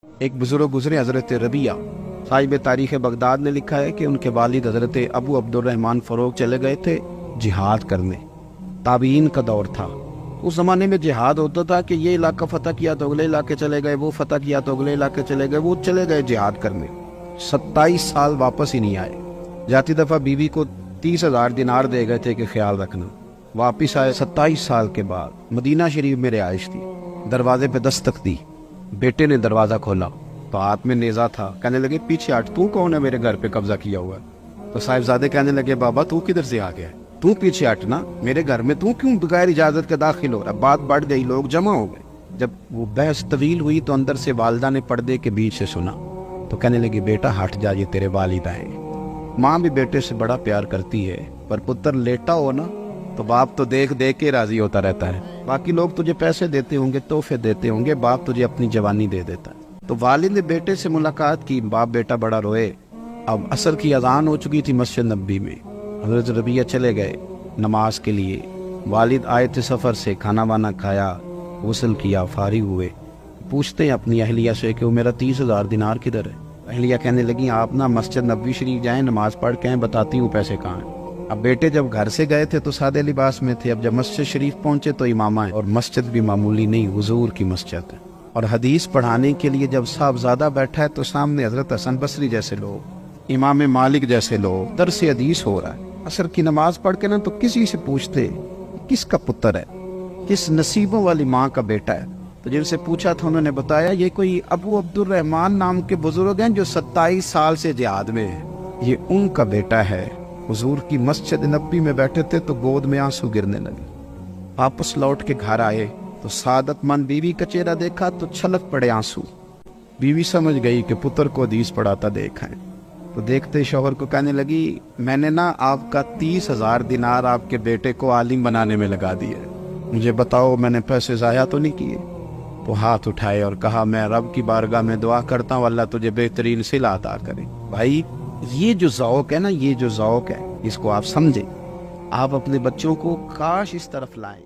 ایک بزرگ گزرے حضرت ربیہ، صاحب تاریخ بغداد نے لکھا ہے کہ ان کے والد حضرت ابو عبد الرحمن فروغ چلے گئے تھے جہاد کرنے۔ تابعین کا دور تھا، اس زمانے میں جہاد ہوتا تھا کہ یہ علاقہ فتح کیا تو اگلے علاقے چلے گئے، وہ فتح کیا تو اگلے علاقے چلے گئے، وہ چلے گئے جہاد کرنے۔ 27 سال واپس ہی نہیں آئے۔ جاتی دفعہ بیوی کو 30,000 دینار دے گئے تھے کہ خیال رکھنا۔ واپس آئے 27 سال کے بعد، مدینہ شریف میں رہائش تھی۔ دروازے پہ دستک دی، بیٹے نے دروازہ کھولا تو ہاتھ میں نیزہ تھا۔ کہنے لگے پیچھے ہٹ، تو کون ہے میرے گھر پہ قبضہ کیا ہوا ہے؟ تو صاحبزادے کہنے لگے بابا تو کدھر سے آ گیا ہے؟ تو پیچھے ہٹ نا، میرے گھر میں تو کیوں بغیر اجازت کے داخل ہو رہا؟ بات بڑھ گئی، لوگ جمع ہو گئے۔ جب وہ بحث طویل ہوئی تو اندر سے والدہ نے پردے کے بیچ سے سنا تو کہنے لگی بیٹا ہٹ جا، یہ تیرے والد آئے۔ ماں بھی بیٹے سے بڑا پیار کرتی ہے، پر پتر لیٹا ہو نا تو باپ تو دیکھ دیکھ کے راضی ہوتا رہتا ہے۔ باقی لوگ تجھے پیسے دیتے ہوں گے، تحفے دیتے ہوں گے، باپ تجھے اپنی جوانی دے دیتا ہے۔ تو والد نے بیٹے سے ملاقات کی، باپ بیٹا بڑا روئے۔ اب عصر کی اذان ہو چکی تھی مسجد نبوی میں۔ حضرت ربیہ چلے گئے نماز کے لیے۔ والد آئے تھے سفر سے، کھانا وانا کھایا، غسل کیا، فارغ ہوئے۔ پوچھتے ہیں اپنی اہلیہ سے کہ وہ میرا 30,000 دینار کدھر ہے؟ اہلیہ کہنے لگی آپ نا مسجد نبوی شریف جائیں، نماز پڑھ کے آئیں، بتاتی ہوں پیسے کہاں ہیں۔ اب بیٹے جب گھر سے گئے تھے تو سادے لباس میں تھے، اب جب مسجد شریف پہنچے تو امامہ ہے، اور مسجد بھی معمولی نہیں، حضور کی مسجد ہے۔ اور حدیث پڑھانے کے لیے جب صاحبزادہ بیٹھا ہے تو سامنے حضرت حسن بصری جیسے لوگ، امام مالک جیسے لوگ، درس حدیث ہو رہا ہے۔ عصر کی نماز پڑھ کے نا تو کسی سے پوچھتے کس کا پتر ہے، کس نصیبوں والی ماں کا بیٹا ہے؟ تو جن سے پوچھا تھا انہوں نے بتایا یہ کوئی ابو عبد الرحمن نام کے بزرگ ہیں جو 27 سال سے جہاد میں ہیں، یہ ان کا بیٹا ہے۔ حضور کی مسجد نبوی میں بیٹھے تھے تو گود میں آنسو گرنے لگے۔ واپس لوٹ کے گھر آئے تو سعادت مند بیوی کا چہرہ دیکھا تو چھلک پڑے آنسو۔ بیوی سمجھ گئی کہ پتر کو حدیث پڑھاتا دیکھا ہے، تو دیکھتے شوہر کو کہنے لگی میں نے نا آپ کا 30,000 دینار آپ کے بیٹے کو عالم بنانے میں لگا دیا ہے، مجھے بتاؤ میں نے پیسے ضائع تو نہیں کیے؟ تو ہاتھ اٹھائے اور کہا میں رب کی بارگاہ میں دعا کرتا ہوں اللہ تجھے بہترین صلہ عطا کرے۔ بھائی یہ جو ذوق ہے نا، یہ جو ذوق ہے اس کو آپ سمجھیں، آپ اپنے بچوں کو کاش اس طرف لائیں۔